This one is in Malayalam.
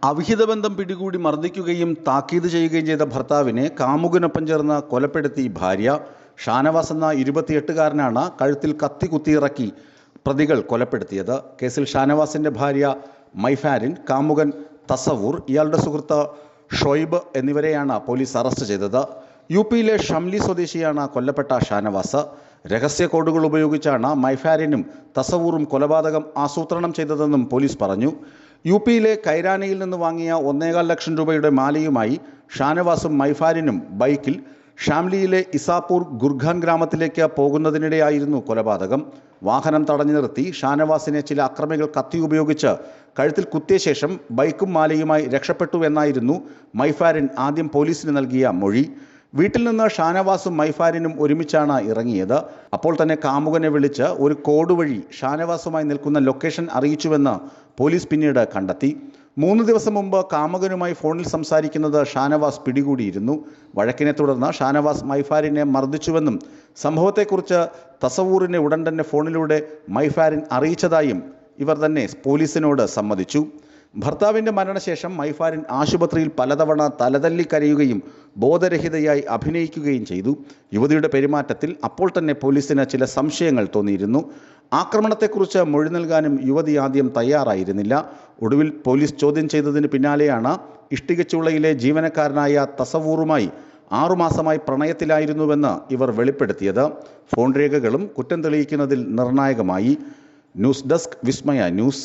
അവിഹിതബന്ധം പിടികൂടി മർദ്ദിക്കുകയും താക്കീത് ചെയ്യുകയും ചെയ്ത ഭർത്താവിനെ കാമുകനൊപ്പം ചേർന്ന് കൊലപ്പെടുത്തി ഭാര്യ. ഷാനവാസ് എന്ന 28-കാരനാണ് കഴുത്തിൽ കത്തി കുത്തിയിറക്കി പ്രതികൾ കൊലപ്പെടുത്തിയത്. കേസിൽ ഷാനവാസിൻ്റെ ഭാര്യ മൈഫാരിൻ, കാമുകൻ തസവൂർ, ഇയാളുടെ സുഹൃത്ത് ഷൊയ്ബ് എന്നിവരെയാണ് പോലീസ് അറസ്റ്റ് ചെയ്തത്. യുപിയിലെ ഷംലി സ്വദേശിയാണ് കൊല്ലപ്പെട്ട ഷാനവാസ്. രഹസ്യ കോഡുകൾ ഉപയോഗിച്ചാണ് മൈഫാരിനും തസവൂറും കൊലപാതകം ആസൂത്രണം ചെയ്തതെന്നും പോലീസ് പറഞ്ഞു. യുപിയിലെ കൈരാനയിൽ നിന്ന് വാങ്ങിയ 1.25 ലക്ഷം രൂപയുടെ മാലയുമായി ഷാനവാസും മൈഫാരിനും ബൈക്കിൽ ഷാംലിയിലെ ഇസാപൂർ ഗുർഖാൻ ഗ്രാമത്തിലേക്ക് പോകുന്നതിനിടെയായിരുന്നു കൊലപാതകം. വാഹനം തടഞ്ഞു നിർത്തി ഷാനവാസിനെ ചില അക്രമികൾ കത്തി ഉപയോഗിച്ച് കഴുത്തിൽ കുത്തിയ ശേഷം ബൈക്കും മാലയുമായി രക്ഷപ്പെട്ടു എന്നായിരുന്നു മൈഫാരിൻ ആദ്യം പോലീസിന് നൽകിയ മൊഴി. വീട്ടിൽ നിന്ന് ഷാനവാസും മൈഫാരിനും ഒരുമിച്ചാണ് ഇറങ്ങിയത്. അപ്പോൾ തന്നെ കാമുകനെ വിളിച്ച് ഒരു കോഡ് വഴി ഷാനവാസുമായി നിൽക്കുന്ന ലൊക്കേഷൻ അറിയിച്ചുവെന്ന് പോലീസ് പിന്നീട് കണ്ടെത്തി. 3 ദിവസം മുമ്പ് കാമുകനുമായി ഫോണിൽ സംസാരിക്കുന്നത് ഷാനവാസ് പിടികൂടിയിരുന്നു. വഴക്കിനെ തുടർന്ന് ഷാനവാസ് മൈഫാരിനെ മർദ്ദിച്ചുവെന്നും സംഭവത്തെക്കുറിച്ച് തസവൂറിനെ ഉടൻ തന്നെ ഫോണിലൂടെ മൈഫാരിൻ അറിയിച്ചതായും ഇവർ തന്നെ പോലീസിനോട് സമ്മതിച്ചു. ഭർത്താവിൻ്റെ മരണശേഷം മൈഫാരിൻ ആശുപത്രിയിൽ പലതവണ തലതല്ലി കരയുകയും ബോധരഹിതയായി അഭിനയിക്കുകയും ചെയ്തു. യുവതിയുടെ പെരുമാറ്റത്തിൽ അപ്പോൾ തന്നെ പോലീസിന് ചില സംശയങ്ങൾ തോന്നിയിരുന്നു. ആക്രമണത്തെക്കുറിച്ച് മൊഴി നൽകാനും യുവതി ആദ്യം തയ്യാറായിരുന്നില്ല. ഒടുവിൽ പോലീസ് ചോദ്യം ചെയ്തതിന് പിന്നാലെയാണ് ഇഷ്ടികച്ചൂളയിലെ ജീവനക്കാരനായ തസവൂറുമായി 6 മാസമായി പ്രണയത്തിലായിരുന്നുവെന്ന് ഇവർ വെളിപ്പെടുത്തിയത്. ഫോൺ രേഖകളും കുറ്റം തെളിയിക്കുന്നതിൽ നിർണായകമായി. ന്യൂസ് ഡെസ്ക്, വിസ്മയ ന്യൂസ്.